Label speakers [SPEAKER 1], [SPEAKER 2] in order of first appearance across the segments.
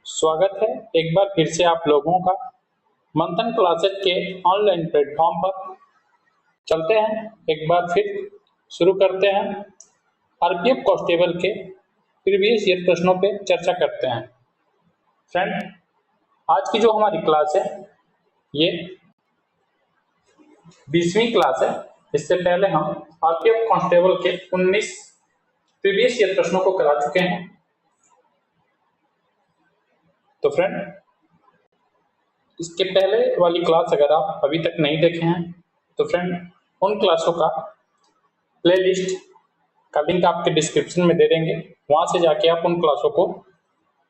[SPEAKER 1] स्वागत है एक बार फिर से आप लोगों का मंथन क्लासेस के ऑनलाइन प्लेटफॉर्म पर। चलते हैं एक बार फिर शुरू करते हैं। आरपीएफ कांस्टेबल के प्रीवियस ईयर प्रश्नों पे चर्चा करते हैं। फ्रेंड, आज की जो हमारी क्लास है ये 20वीं क्लास है। इससे पहले हम आरपीएफ कांस्टेबल के 19 प्रीवियस ईयर प्रश्नों को करा चुके हैं। तो फ्रेंड, इसके पहले वाली क्लास अगर आप अभी तक नहीं देखे हैं तो फ्रेंड उन क्लासों का प्लेलिस्ट का लिंक आपके डिस्क्रिप्शन में दे देंगे, वहां से जाके आप उन क्लासों को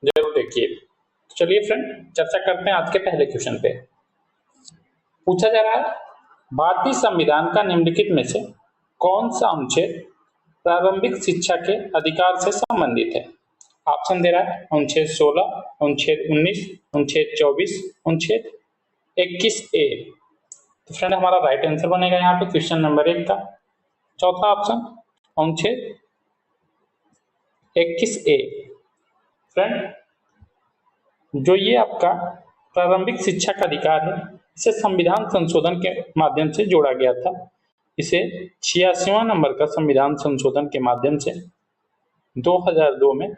[SPEAKER 1] जरूर देखिए। तो चलिए फ्रेंड, चर्चा करते हैं आज के पहले क्वेश्चन पे। पूछा जा रहा है, भारतीय संविधान का निम्नलिखित में से कौन सा अनुच्छेद प्रारंभिक शिक्षा के अधिकार से संबंधित है? ऑप्शन दे रहा है अनुच्छेद 16, अनुच्छेद 19, अनुच्छेद 24, अनुच्छेद 21A। तो फ्रेंड हमारा राइट आंसर बनेगा यहाँ पे क्वेश्चन नंबर 1 का चौथा ऑप्शन अनुच्छेद 21A। फ्रेंड, जो ये आपका प्रारंभिक शिक्षा का अधिकार है इसे संविधान संशोधन के माध्यम से जोड़ा गया था। इसे 86वां नंबर का संविधान संशोधन के माध्यम से 2002 में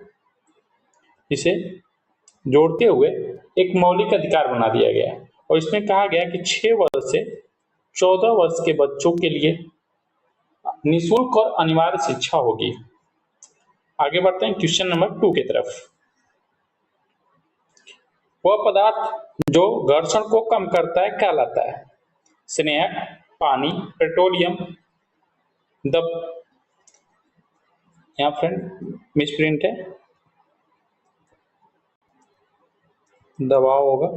[SPEAKER 1] इसे जोड़ते हुए एक मौलिक अधिकार बना दिया गया और इसमें कहा गया कि 6 वर्ष से 14 वर्ष के बच्चों के लिए निःशुल्क और अनिवार्य शिक्षा होगी। आगे बढ़ते हैं क्वेश्चन नंबर 2 की तरफ। वह पदार्थ जो घर्षण को कम करता है कहलाता है? स्नेहक, पानी, पेट्रोलियम, यहाँ फ्रेंड मिसप्रिंट है, दबाव होगा।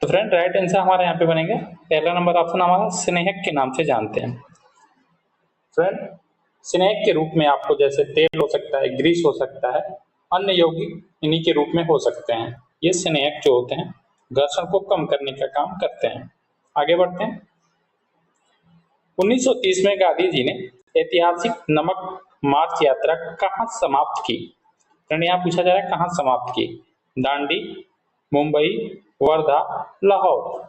[SPEAKER 1] तो फ्रेंड राइट आंसर हमारा यहाँ पे बनेगा पहला नंबर ऑप्शन हमारा स्नेहक के नाम से जानते हैं। फ्रेंड, स्नेहक के रूप में आपको जैसे तेल हो सकता है, ग्रीस हो सकता है, अन्य यौगिक इन्हीं के रूप में हो सकते हैं। ये स्नेहक जो होते हैं घर्षण को कम करने का काम करते हैं। आगे बढ़ते हैं। 1930 में गांधी जी ने ऐतिहासिक नमक मार्च यात्रा कहाँ समाप्त की? फ्रेंड यहाँ पूछा जा रहा है कहाँ समाप्त की? दांडी, मुंबई, वर्धा, लाहौर।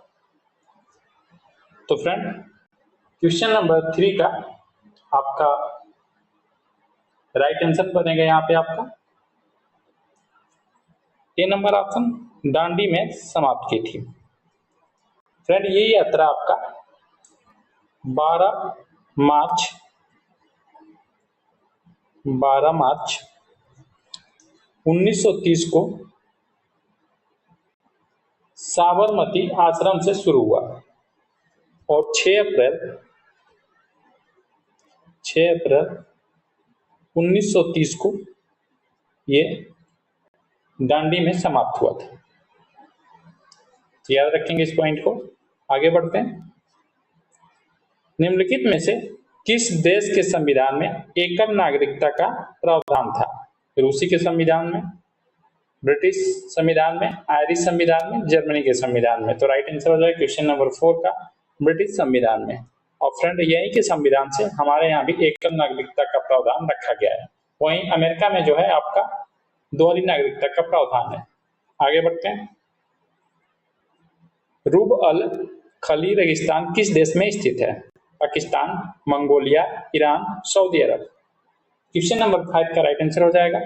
[SPEAKER 1] तो फ्रेंड क्वेश्चन नंबर 3 का आपका राइट आंसर बनेगा यहाँ पे आपका ए नंबर ऑप्शन, दांडी में समाप्त की थी। फ्रेंड ये यात्रा आपका 12 मार्च 1930 को साबरमती आश्रम से शुरू हुआ और 6 अप्रैल 1930 को ये दांडी में समाप्त हुआ था। याद रखेंगे इस पॉइंट को। आगे बढ़ते हैं। निम्नलिखित में से किस देश के संविधान में एकल नागरिकता का प्रावधान था? रूसी के संविधान में, ब्रिटिश संविधान में, आयरिश संविधान में, जर्मनी के संविधान में। तो राइट आंसर हो जाएगा क्वेश्चन नंबर 4 का ब्रिटिश संविधान में। और फ्रेंड यही के संविधान से हमारे यहाँ भी एकल नागरिकता का प्रावधान रखा गया है। वहीं अमेरिका में जो है आपका दोहरी नागरिकता का प्रावधान है। आगे बढ़ते हैं। रूब अल खली रेगिस्तान किस देश में स्थित है? पाकिस्तान, मंगोलिया, ईरान, सऊदी अरब। क्वेश्चन नंबर 5 का राइट आंसर हो जाएगा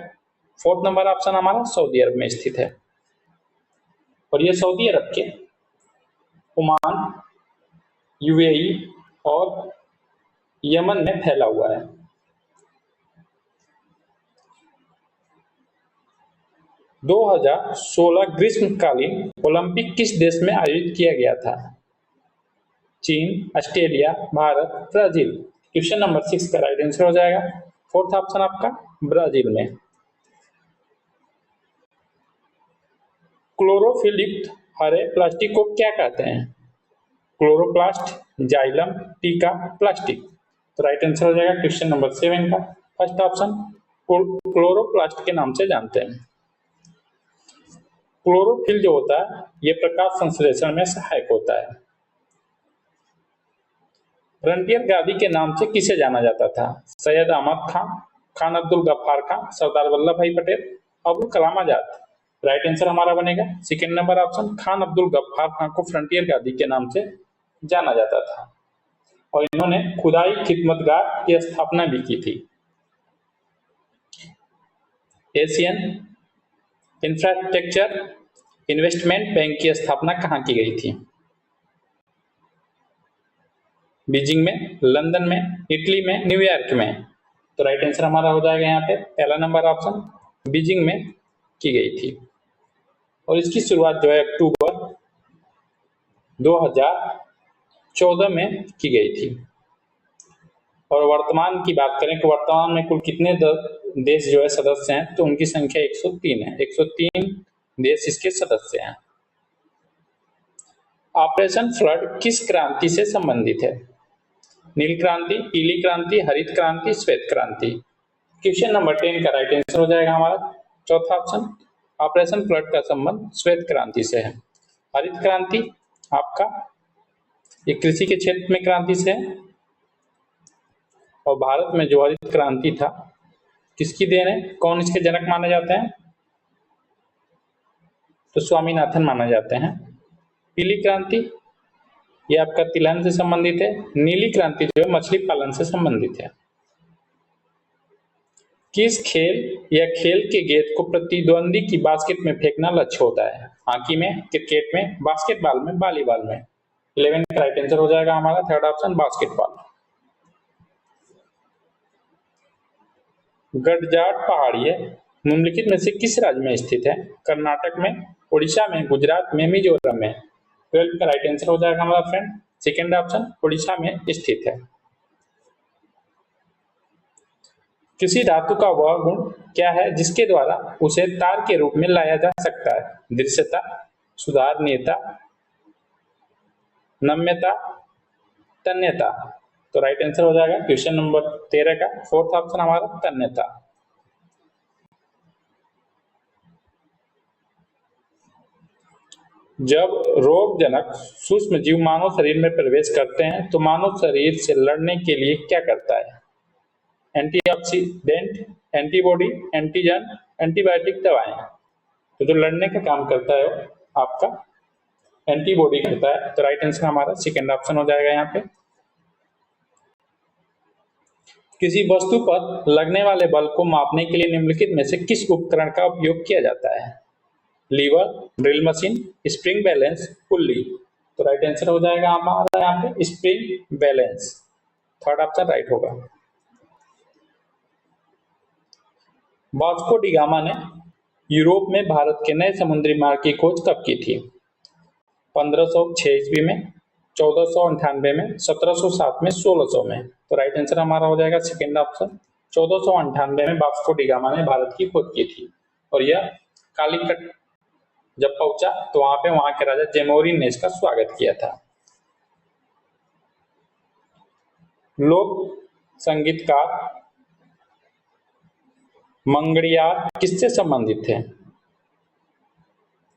[SPEAKER 1] 4th नंबर ऑप्शन हमारा सऊदी अरब में स्थित है। और यह सऊदी अरब के ओमान, यूएई और यमन में फैला हुआ है। – 2016 ग्रीष्मकालीन ओलंपिक किस देश में आयोजित किया गया था? चीन, Australia, Bharat, Brazil. Question number 6 का राइट आंसर हो जाएगा 4th ऑप्शन आपका ब्राजील में। क्लोरोफिल युक्त हरे प्लास्टिक को क्या कहते हैं? क्लोरोप्लास्ट, जाइलम, टीका, प्लास्टिक। तो राइट आंसर हो जाएगा क्वेश्चन नंबर 7 का फर्स्ट ऑप्शन क्लोरोप्लास्ट के नाम से जानते हैं। क्लोरोफिल जो होता है ये प्रकाश संश्लेषण में सहायक होता है। फ्रंटियर गांधी के नाम से किसे जाना जाता था? सैयद अहमद खान, खान अब्दुल गफ्फार खान, सरदार वल्लभ भाई पटेल, अबुल कलाम आजाद। राइट आंसर हमारा बनेगा second number option. Khan Abdul Ghaffar Khan को फ्रंटियर गादी के नाम से जाना जाता था और इन्होंने खुदाई खिदमतगार की स्थापना भी की थी। एशियन इंफ्रास्ट्रक्चर इन्वेस्टमेंट बैंक की स्थापना कहाँ की गई थी? बीजिंग में, लंदन में, इटली में, न्यूयॉर्क में। तो राइट आंसर हमारा हो जाएगा यहाँ पे पहला नंबर ऑप्शन, बीजिंग में की गई थी और इसकी शुरुआत जो है अक्टूबर 2014 में की गई थी। और वर्तमान की बात करें कि वर्तमान में कुल कितने देश जो है सदस्य हैं, तो उनकी संख्या 103 है। 103 देश इसके सदस्य हैं। ऑपरेशन फ्लड किस क्रांति से संबंधित है? नील क्रांति, पीली क्रांति, हरित क्रांति, श्वेत क्रांति। क्वेश्चन नंबर 10 का राइट आंसर हो जाएगा हमारा चौथा ऑप्शन। ऑपरेशन फ्लड का संबंध श्वेत क्रांति से है। हरित क्रांति आपका ये कृषि के क्षेत्र में क्रांति से है और भारत में जो हरित क्रांति था किसकी देन है, कौन इसके जनक माने जाते हैं? तो स्वामीनाथन माने जाते हैं। पीली क्रांति ये आपका तिलहन से संबंधित है। नीली क्रांति जो है मछली पालन से संबंधित है। किस खेल या खेल के गेंद को प्रतिद्वंदी की बास्केट में फेंकना लक्ष्य होता है? हॉकी में, क्रिकेट में, बास्केटबॉल में, वॉलीबॉल में। 11 का राइट आंसर हो जाएगा हमारा थर्ड ऑप्शन बास्केटबॉल। गडजाट पहाड़ी निम्नलिखित में से किस राज्य में स्थित है? कर्नाटक में, उड़ीसा में, गुजरात में, मिजोरम में। 12 का राइट आंसर हो जाएगा हमारा फ्रेंड सेकेंड ऑप्शन उड़ीसा में स्थित है। किसी धातु का वह गुण क्या है जिसके द्वारा उसे तार के रूप में लाया जा सकता है? दृश्यता, सुधारणीयता, नम्यता, तन्यता। तो राइट आंसर हो जाएगा क्वेश्चन नंबर 13 का फोर्थ ऑप्शन हमारा तन्यता। जब रोगजनक सूक्ष्म जीव मानव शरीर में प्रवेश करते हैं तो मानव शरीर से लड़ने के लिए क्या करता है? एंटीऑक्सीडेंट, एंटीबॉडी, एंटीजन, एंटीबायोटिक दवाएं। तो जो लड़ने का काम करता है आपका एंटीबॉडी करता है। तो राइट आंसर हमारा सेकेंड ऑप्शन हो जाएगा यहाँ पे। किसी वस्तु पर लगने वाले बल को मापने के लिए निम्नलिखित में से किस उपकरण का उपयोग किया जाता है? Lever, drill machine, spring balance, pulley. तो राइट आंसर हो जाएगा हमारा यहाँ पे spring balance. Third option right होगा। वास्को डी गामा ने यूरोप में भारत के नए समुद्री मार्ग की खोज कब की थी? 1506 ईस्वी में, 1498 में, 1707 में, 1600 में। तो राइट आंसर हमारा हो जाएगा सेकेंड ऑप्शन 1498 में वास्को डी गामा ने भारत की खोज की थी और यह कालीकट जब पहुंचा तो वहां के राजा जेमोरिन ने इसका स्वागत किया था। लोक संगीतकार मंगड़ियार किससे संबंधित थे?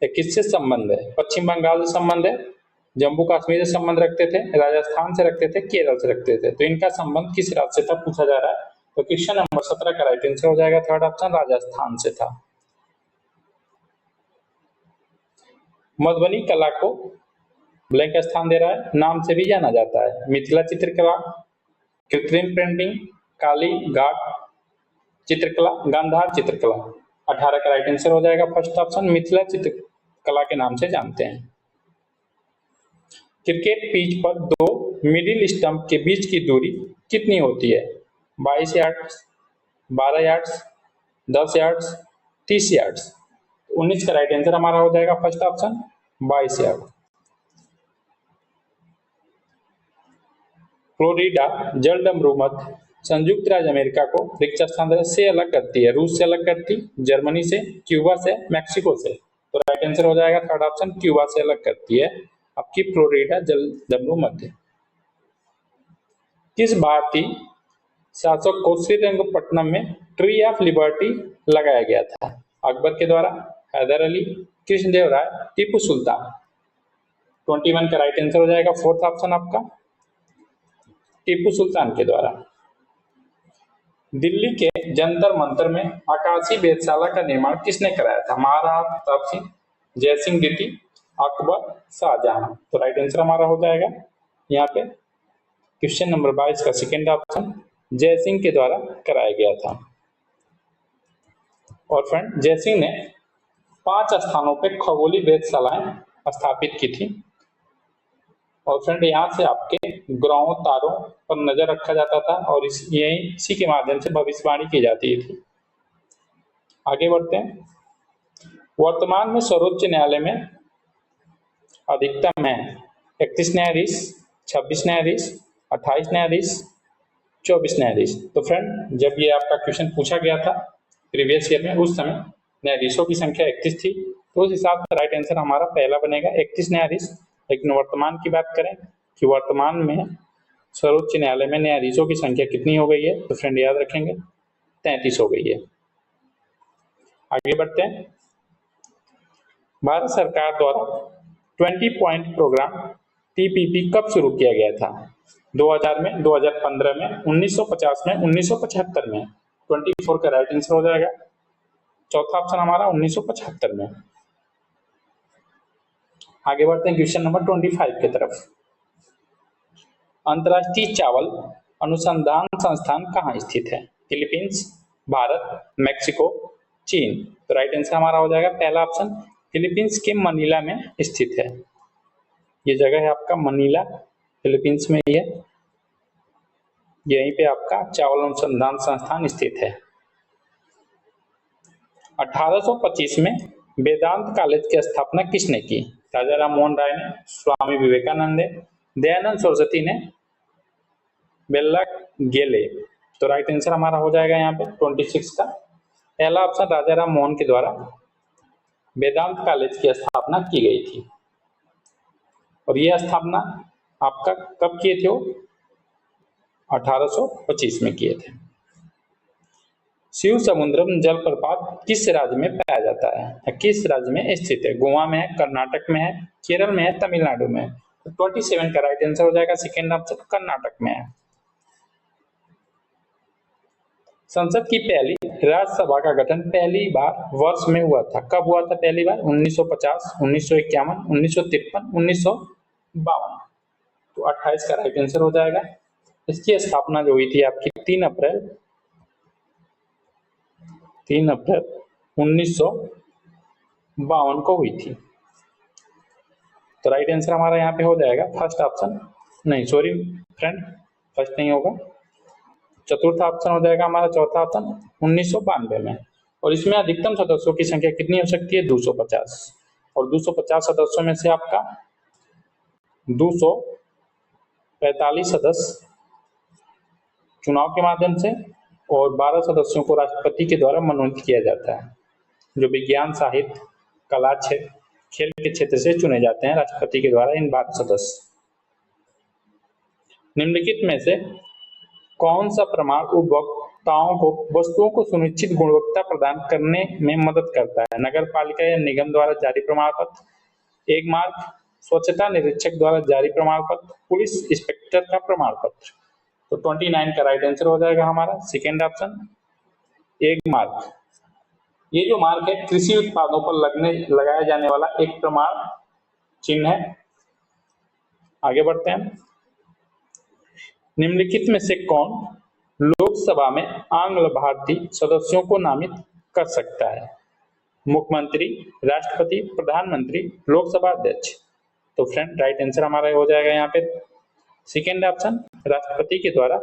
[SPEAKER 1] किससे संबंध है? पश्चिम बंगाल से संबंध है, जम्मू कश्मीर से संबंध रखते थे, राजस्थान से रखते थे, केरल से रखते थे। तो इनका संबंध किस राज्य से था पूछा जा रहा है। तो क्वेश्चन नंबर 17 का राइट आंसर हो जाएगा थर्ड ऑप्शन राजस्थान से था। मधुबनी कला को ब्लैंक स्थान दे रहा है, नाम से भी जाना जाता है। मिथिला चित्रकला, कृत्रिम पेंटिंग, काली घाट चित्रकला, गांधार चित्रकला। 18 का राइट आंसर हो जाएगा फर्स्ट ऑप्शन मिथिला चित्रकला के नाम से जानते हैं। क्रिकेट पिच पर दो मिडिल स्टंप के बीच की दूरी कितनी होती है? 22 यार्ड्स, 12 यार्ड्स, 10 यार्ड्स, 30 यार्ड्स। 19 का राइट आंसर हमारा हो जाएगा फर्स्ट ऑप्शन 22 यार्ड। फ्लोरिडा जल डमरू मध्य संयुक्त राज्य अमेरिका को रिक्त स्थान से अलग करती है। रूस से अलग करती, जर्मनी से, क्यूबा से, मैक्सिको से। तो राइट आंसर हो जाएगा थर्ड ऑप्शन क्यूबा से अलग करती है आपकी फ्लोरिडा जल डमरू मध्य। किस भारतीय शासक को श्रीरंगपट्टनम में ट्री ऑफ लिबर्टी लगाया गया था? अकबर के द्वारा, हैदर अली, कृष्णदेवराय, टीपू सुल्तान। 21 का राइट आंसर हो जाएगा फोर्थ ऑप्शन आपका टीपू सुल्तान के द्वारा। दिल्ली के जंतर मंतर में आकाशीय वेधशाला का निर्माण किसने कराया था? महाराणा प्रताप सिंह, जयसिंह द्वितीय, अकबर, शाहजहां। तो राइट आंसर हमारा हो जाएगा यहाँ पे क्वेश्चन नंबर 22 का सेकेंड ऑप्शन जयसिंह के द्वारा कराया गया था। और फ्रेंड जयसिंह ने 5 स्थानों पे खगोलीय वेधशालाएं स्थापित की थी। और फ्रेंड यहाँ से आपके ग्रहों तारों पर नजर रखा जाता था और इसी के माध्यम से भविष्यवाणी की जाती थी। आगे बढ़ते हैं। वर्तमान में सर्वोच्च न्यायालय में अधिकतम है 31 न्यायाधीश, 26 न्यायाधीश, 28 न्यायाधीश, 24 न्यायाधीश। तो फ्रेंड जब ये आपका क्वेश्चन पूछा गया था प्रीवियस ईयर में, उस समय न्यायाधीशों की संख्या 31 थी, तो उस हिसाब से राइट आंसर हमारा पहला बनेगा 31 न्यायाधीश। लेकिन वर्तमान की बात करें कि वर्तमान में सर्वोच्च न्यायालय में न्यायाधीशों की संख्या कितनी हो गई है, तो फ्रेंड याद रखेंगे 33 हो गई है। आगे बढ़ते हैं। भारत सरकार द्वारा 20 पॉइंट प्रोग्राम टीपीपी कब शुरू किया गया था? 2000 में, 2015 में, 1950 में, 1975 में। 24 का राइट आंसर हो जाएगा चौथा ऑप्शन हमारा 1975 में। आगे बढ़ते हैं क्वेश्चन नंबर 25 की तरफ। अंतर्राष्ट्रीय चावल अनुसंधान संस्थान कहाँ स्थित है? फिलीपींस, भारत, मैक्सिको, चीन। तो राइट आंसर हमारा हो जाएगा पहला ऑप्शन फिलीपींस के मनीला में स्थित है। ये जगह है आपका मनीला, फिलीपींस में ही है। यहीं पे आपका चावल अनुसंधान संस्थान स्थित है। 1825 में वेदांत कॉलेज की स्थापना किसने की? राजा राम मोहन राय ने, स्वामी विवेकानंद ने, दयानंद सरस्वती ने, बेल्ला गेले। तो राइट आंसर हमारा हो जाएगा यहाँ पे 26 का पहला ऑप्शन राजा राम मोहन के द्वारा वेदांत कॉलेज की स्थापना की गई थी। और यह स्थापना आपका कब किए थे? वो 1825 में किए थे। शिव समुद्रम जलप्रपात किस राज्य में पाया जाता है? किस राज्य में स्थित है? गोवा में है, कर्नाटक में है, केरल में है, तमिलनाडु में है। तो 27 का राइट आंसर हो जाएगा सेकेंड ऑप्शन कर्नाटक में है। संसद की पहली राज्यसभा का गठन पहली बार वर्ष में हुआ था। कब हुआ था पहली बार? 1950, 1951, 1953, 1952। तो 28 का राइट आंसर हो जाएगा। इसकी स्थापना जो हुई थी आपकी 3 अप्रैल 1952 को हुई थी। तो राइट आंसर हमारा यहाँ पे हो जाएगा फर्स्ट ऑप्शन, नहीं सॉरी फ्रेंड, फर्स्ट नहीं होगा, चतुर्थ ऑप्शन हो जाएगा हमारा चौथा ऑप्शन 1992 में। और इसमें अधिकतम सदस्यों की संख्या कितनी हो सकती है? 250। और 250 सदस्यों में से आपका 245 सदस्य चुनाव के माध्यम से और 12 सदस्यों को राष्ट्रपति के द्वारा मनोनीत किया जाता है, जो विज्ञान, साहित्य, कला क्षेत्र, खेल के क्षेत्र से चुने जाते हैं राष्ट्रपति के द्वारा इन 12 सदस्य। निम्नलिखित में से कौन सा प्रमाण उपभोक्ताओं को वस्तुओं को सुनिश्चित गुणवत्ता प्रदान करने में मदद करता है? नगर पालिका या निगम द्वारा जारी प्रमाण पत्र, एक मार्क, स्वच्छता निरीक्षक द्वारा जारी प्रमाण पत्र, पुलिस इंस्पेक्टर का प्रमाण पत्र। तो 29 का राइट आंसर हो जाएगा हमारा सेकेंड ऑप्शन एक मार्क। ये जो मार्क है कृषि उत्पादों पर लगाया जाने वाला एक प्रमाण चिन्ह है। आगे बढ़ते हैं। निम्नलिखित में से कौन लोकसभा में आंग्ल भारतीय सदस्यों को नामित कर सकता है? मुख्यमंत्री, राष्ट्रपति, प्रधानमंत्री, लोकसभा अध्यक्ष। तो फ्रेंड राइट आंसर हमारा हो जाएगा यहाँ पे सेकेंड ऑप्शन राष्ट्रपति के द्वारा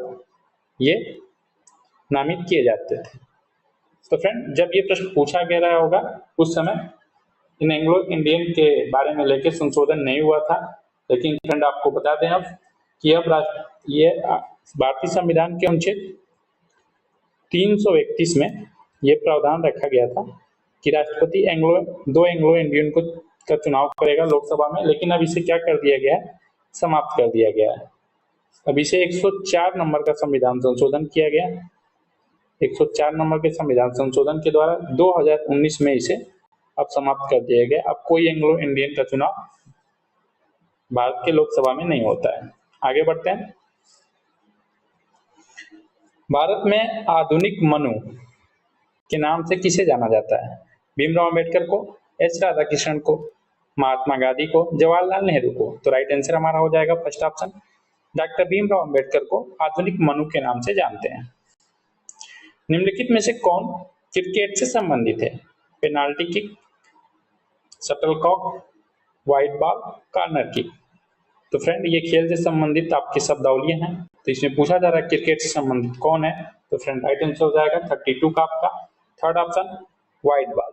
[SPEAKER 1] ये नामित किए जाते थे। तो फ्रेंड जब ये प्रश्न पूछा गया होगा उस समय इन एंग्लो इंडियन के बारे में लेकर संशोधन नहीं हुआ था। लेकिन फ्रेंड आपको बता दें अब कि अब ये भारतीय संविधान के अनुच्छेद 331 में ये प्रावधान रखा गया था कि राष्ट्रपति दो एंग्लो इंडियन का चुनाव करेगा लोकसभा में। लेकिन अब इसे क्या कर दिया गया है? समाप्त कर दिया गया है। अब इसे 104 नंबर का संविधान संशोधन किया गया। 104 नंबर के संविधान संशोधन के द्वारा 2019 में इसे अब समाप्त कर दिया गया। अब कोई एंग्लो इंडियन का चुनाव भारत के लोकसभा में नहीं होता है। आगे बढ़ते हैं। भारत में आधुनिक मनु के नाम से किसे जाना जाता है? भीमराव अंबेडकर को, एच राधाकृष्णन को, महात्मा गांधी को, जवाहरलाल नेहरू को। तो राइट आंसर हमारा हो जाएगा first option, doctor Bhimrao Ambedkar को आधुनिक मनु के नाम से जानते हैं। निम्नलिखित में से कौन क्रिकेट से संबंधित है? Penalty kick, shuttlecock, white ball, corner kick. तो फ्रेंड ये खेल से संबंधित आपकी शब्दावलियां हैं, तो इसमें पूछा जा रहा है क्रिकेट से संबंधित कौन है, तो फ्रेंड राइट आंसर हो जाएगा 32 का आपका थर्ड ऑप्शन, व्हाइट बॉल।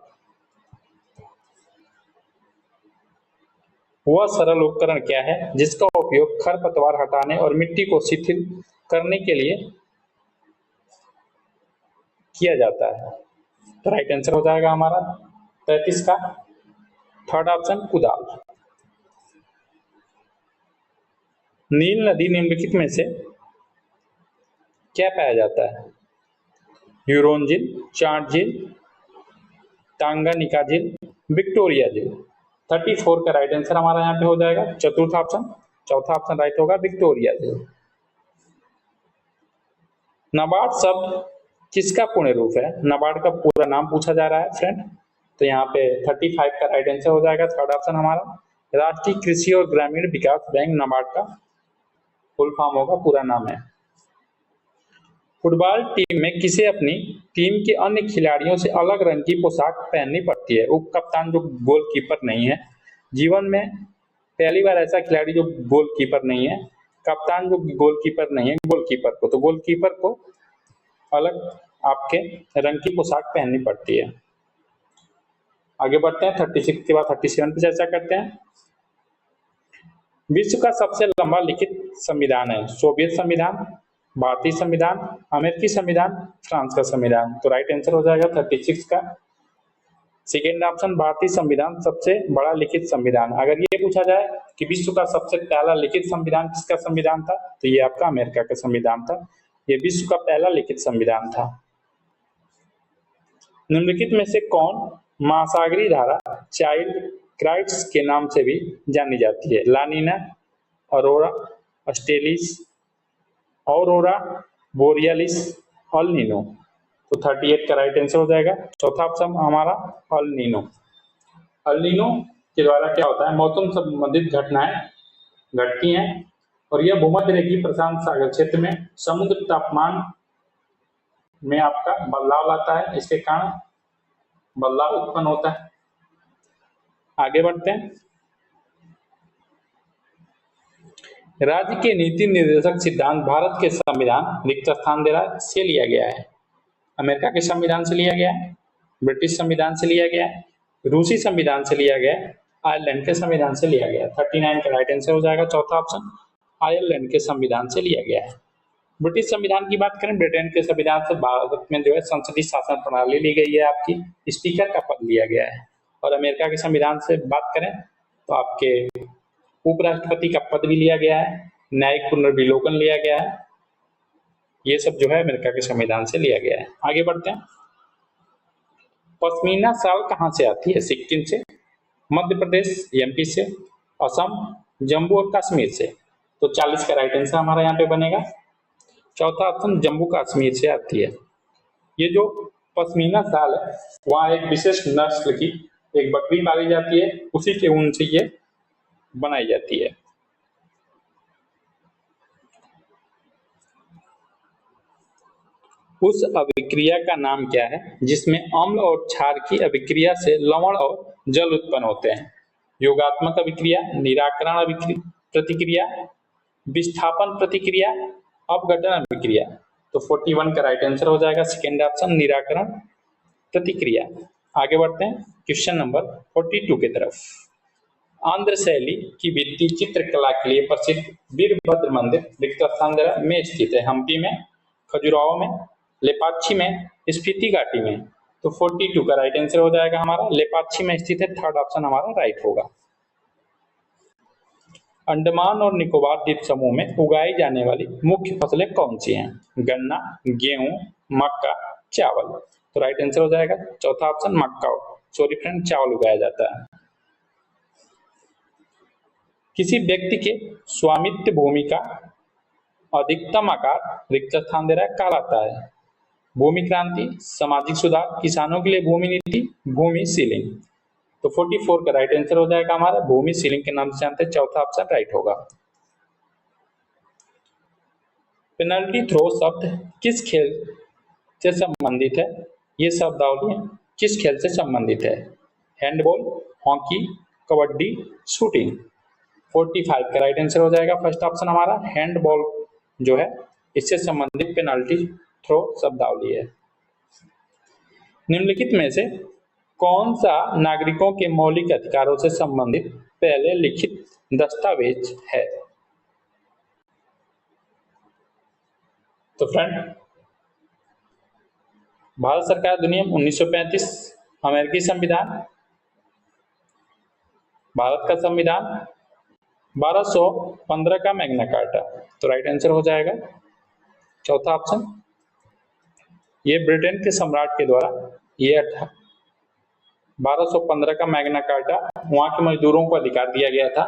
[SPEAKER 1] वह सरल उपकरण क्या है जिसका उपयोग खरपतवार हटाने और मिट्टी को शिथिल करने के लिए किया जाता है? तो राइट आंसर हो जाएगा हमारा 33 का थर्ड ऑप्शन, कुदाल। नील नदी निम्नलिखित में से क्या पाया जाता है? ह्यूरोन झील, चार्ट झील, टांगानिका झील, विक्टोरिया झील। 34 का राइट आंसर हमारा यहाँ पे हो जाएगा चतुर्थ ऑप्शन, चौथा ऑप्शन राइट होगा विक्टोरिया झील। नाबार्ड शब्द किसका पूर्ण रूप है? नाबार्ड का पूरा नाम पूछा जा रहा है फ्रेंड, तो यहाँ पे 35 का राइट आंसर हो जाएगा थर्ड ऑप्शन हमारा, राष्ट्रीय कृषि और ग्रामीण विकास बैंक नाबार्ड का फुल फॉर्म होगा, पूरा नाम है। फुटबॉल टीम में किसे अपनी टीम के अन्य खिलाड़ियों से अलग रंग की पोशाक पहननी पड़ती है? उप कप्तान जो गोलकीपर नहीं है, जीवन में पहली बार ऐसा खिलाड़ी जो गोलकीपर नहीं है, कप्तान जो गोलकीपर नहीं है, गोलकीपर को, तो गोलकीपर को अलग आपके रंग की पोशाक पहननी पड़ती है। आगे बढ़ते हैं, 36 के बाद 37 पे चर्चा करते हैं। विश्व का सबसे लंबा लिखित संविधान है? सोवियत संविधान, भारतीय संविधान, अमेरिकी संविधान, फ्रांस का संविधान। तो राइट आंसर हो जाएगा 36 का सेकेंड ऑप्शन, भारतीय संविधान सबसे बड़ा लिखित संविधान। अगर ये पूछा जाए कि विश्व का सबसे पहला लिखित संविधान किसका संविधान था, तो ये आपका अमेरिका का संविधान था, ये विश्व का पहला लिखित संविधान था। निम्नलिखित में से कौन महासागरीय धारा चाइल्ड क्राइट्स के नाम से भी जानी जाती है? La Nina, aurora, australis, aurora borealis, El Nino. तो 38 का राइट आंसर हो जाएगा चौथा ऑप्शन हमारा, अल नीनो। अल नीनो के द्वारा क्या होता है? मौसम संबंधित घटनाएं घटती हैं और यह भूमध्य रेखीय प्रशांत सागर क्षेत्र में समुद्र तापमान में आपका बदलाव लाता है, इसके कारण बदलाव उत्पन्न होता है। आगे बढ़ते हैं, राज्य के नीति निर्देशक सिद्धांत भारत के संविधान रिक्त स्थान दे रहा है से लिया गया है? अमेरिका के संविधान से लिया गया है, ब्रिटिश संविधान से लिया गया है, रूसी संविधान से लिया गया है, आयरलैंड के संविधान से लिया गया है। 39 का राइट आंसर हो जाएगा चौथा ऑप्शन, आयरलैंड के संविधान से लिया गया है। ब्रिटिश संविधान की बात करें, ब्रिटेन के संविधान से भारत में जो है संसदीय शासन प्रणाली ली गई है, आपकी स्पीकर का पद लिया गया है। और अमेरिका के संविधान से बात करें तो आपके उपराष्ट्रपति का पद भी लिया गया है, न्यायिक पुनर्विलोकन लिया गया है, ये सब जो है अमेरिका के संविधान से लिया गया है। आगे बढ़ते हैं, पश्मीना शाल कहाँ से आती है? सिक्किम से, मध्य प्रदेश एमपी से, असम, जम्मू और कश्मीर से। तो 40 का राइट आंसर हमारा यहाँ पे बनेगा चौथा ऑप्शन, जम्मू कश्मीर से आती है। ये जो पश्मीना शाल है वहाँ एक विशेष नस्ल की एक बकरी पाली जाती है, उसी के ऊन से ये बनाई जाती है। उस अभिक्रिया का नाम क्या है जिसमें अम्ल और क्षार की अभिक्रिया से लवण और जल उत्पन्न होते हैं? योगात्मक अभिक्रिया, निराकरण प्रतिक्रिया, विस्थापन प्रतिक्रिया, अपघटन अभिक्रिया। तो 41 का राइट आंसर हो जाएगा सेकेंड ऑप्शन, निराकरण प्रतिक्रिया। आगे बढ़ते हैं क्वेश्चन नंबर 42 की तरफ। आंध्र शैली की भित्ति चित्रकला के लिए प्रसिद्ध वीरभद्र मंदिर रिक्त स्थान में स्थित है? हम्पी में, खजुराहो में, लेपाक्षी में, स्पीति घाटी में। तो 42 का राइट आंसर हो जाएगा हमारा लेपाक्षी में स्थित है, थर्ड ऑप्शन हमारा राइट होगा। अंडमान और निकोबार द्वीप समूह में उगाई जाने वाली मुख्य फसलें कौन सी हैं? गन्ना, गेहूं, मक्का, चावल। तो राइट आंसर हो जाएगा चौथा ऑप्शन, मक्का, सॉरी फ्रेंड, चावल उगाया जाता है। किसी व्यक्ति के स्वामित्व भूमि का अधिकतम आकार रिक्त स्थान दे रहा है, कहलाता है। भूमि क्रांति, सामाजिक सुधार, किसानों के लिए भूमि नीति, भूमि सीलिंग। तो 44 का राइट आंसर हो जाएगा हमारा भूमि सीलिंग के नाम से जानते हैं, चौथा ऑप्शन राइट होगा। पेनल्टी थ्रो शब्द किस खेल से संबंधित है? ये शब्दावली किस खेल से संबंधित है? Handball, hockey, kabaddi, shooting. 45 का राइट आंसर हो जाएगा फर्स्ट ऑप्शन हमारा हैंडबॉल जो है इससे संबंधित पेनल्टी थ्रो शब्दावली है। निम्नलिखित में से कौन सा नागरिकों के मौलिक अधिकारों से संबंधित पहले लिखित दस्तावेज है? तो फ्रेंड, भारत सरकार अधिनियम 1935, अमेरिकी संविधान, भारत का संविधान, 1215 का मैग्ना कार्टा। तो राइट आंसर हो जाएगा चौथा ऑप्शन। ये ब्रिटेन के सम्राट के द्वारा ये 1215 का मैग्ना कार्टा वहां के मजदूरों को अधिकार दिया गया था,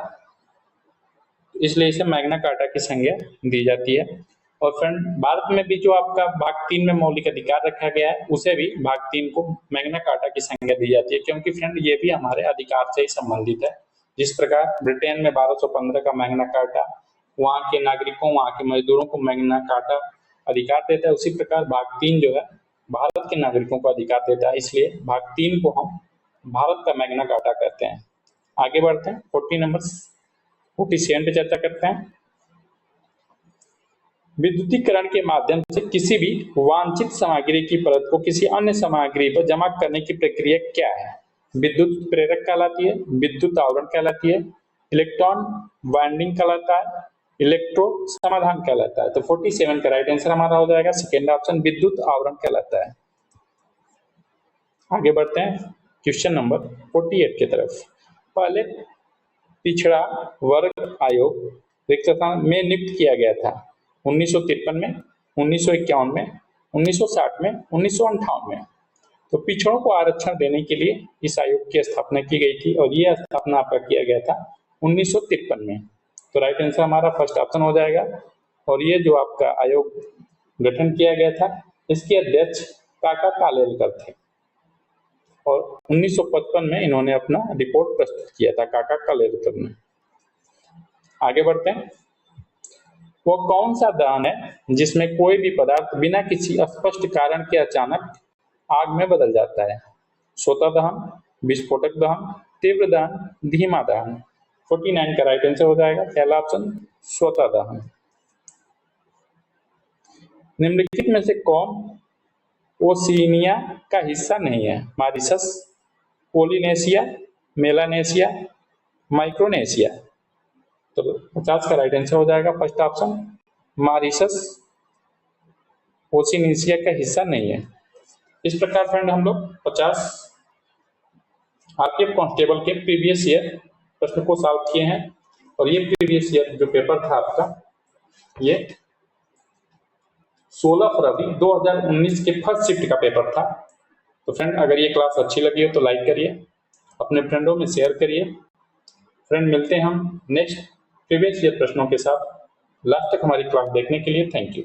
[SPEAKER 1] इसलिए इसे मैग्ना कार्टा की संज्ञा दी जाती है। और फ्रेंड, भारत में भी जो आपका भाग 3 में मौलिक अधिकार रखा गया है उसे भी भाग 3 को मैग्ना कार्टा की संज्ञा दी जाती है, क्योंकि फ्रेंड ये भी हमारे अधिकार से ही संबंधित है। जिस प्रकार ब्रिटेन में 1215 का मैग्ना कार्टा वहां के नागरिकों, वहां के मजदूरों को मैग्ना कार्टा अधिकार देता है, उसी प्रकार भाग 3 जो है भारत के नागरिकों को अधिकार देता है, इसलिए भाग 3 को हम भारत का मैग्ना कार्टा कहते हैं। आगे बढ़ते हैं, 47 पे चर्चा करते हैं। विद्युतीकरण के माध्यम से किसी भी वांछित सामग्री की परत को किसी अन्य सामग्री पर जमा करने की प्रक्रिया क्या है? विद्युत प्रेरक कहलाती है, विद्युत आवरण कहलाती है, इलेक्ट्रॉन वाइंडिंग कहलाता है, इलेक्ट्रो समाधान कहलाता है। तो 47 का राइट आंसर हमारा हो जाएगा सेकेंड ऑप्शन विद्युत आवरण कहलाता है। आगे बढ़ते हैं क्वेश्चन नंबर 48 की तरफ। पहले पिछड़ा वर्ग आयोग रिक्त स्थान में नियुक्त किया गया था 1953 में, 1951 में, 1960 में, 1958 में। तो पिछड़ों को आरक्षण देने के लिए इस आयोग की स्थापना की गई थी और यह स्थापना आपका किया गया था 1953 में। तो राइट आंसर हमारा फर्स्ट ऑप्शन हो जाएगा। और ये जो आपका आयोग गठन किया गया था इसके अध्यक्ष काका कालेलकर थे और 1955 में इन्होंने अपना रिपोर्ट प्रस्तुत किया था काका कालेलकर ने। आगे बढ़ते हैं। वो कौन सा दहन है जिसमें कोई भी पदार्थ बिना किसी स्पष्ट कारण के अचानक आग में बदल जाता है? स्वतः दहन, विस्फोटक दहन, तीव्र दहन, धीमा दहन। 49 का राइट आंसर हो जाएगा पहला ऑप्शन स्वतः दहन। निम्नलिखित में से कौन ओशिनिया का हिस्सा नहीं है? Mauritius, Polynesia, Melanesia, Micronesia. तो 50 का राइट आंसर हो जाएगा फर्स्ट ऑप्शन मॉरिशस ओशिनिया का हिस्सा नहीं है। इस प्रकार फ्रेंड हम लोग 50 आरपीएफ कांस्टेबल के प्रीवियस ईयर प्रश्न को सॉल्व किए हैं। और ये प्रीवियस ईयर जो पेपर था आपका ये 16 फरवरी 2019 के फर्स्ट शिफ्ट का पेपर था। तो फ्रेंड, अगर ये क्लास अच्छी लगी हो तो लाइक करिए, अपने फ्रेंडों में शेयर करिए। फ्रेंड, मिलते हैं हम नेक्स्ट प्रीवियस ईयर प्रश्नों के साथ। लास्ट तक हमारी क्लास देखने के लिए थैंक यू।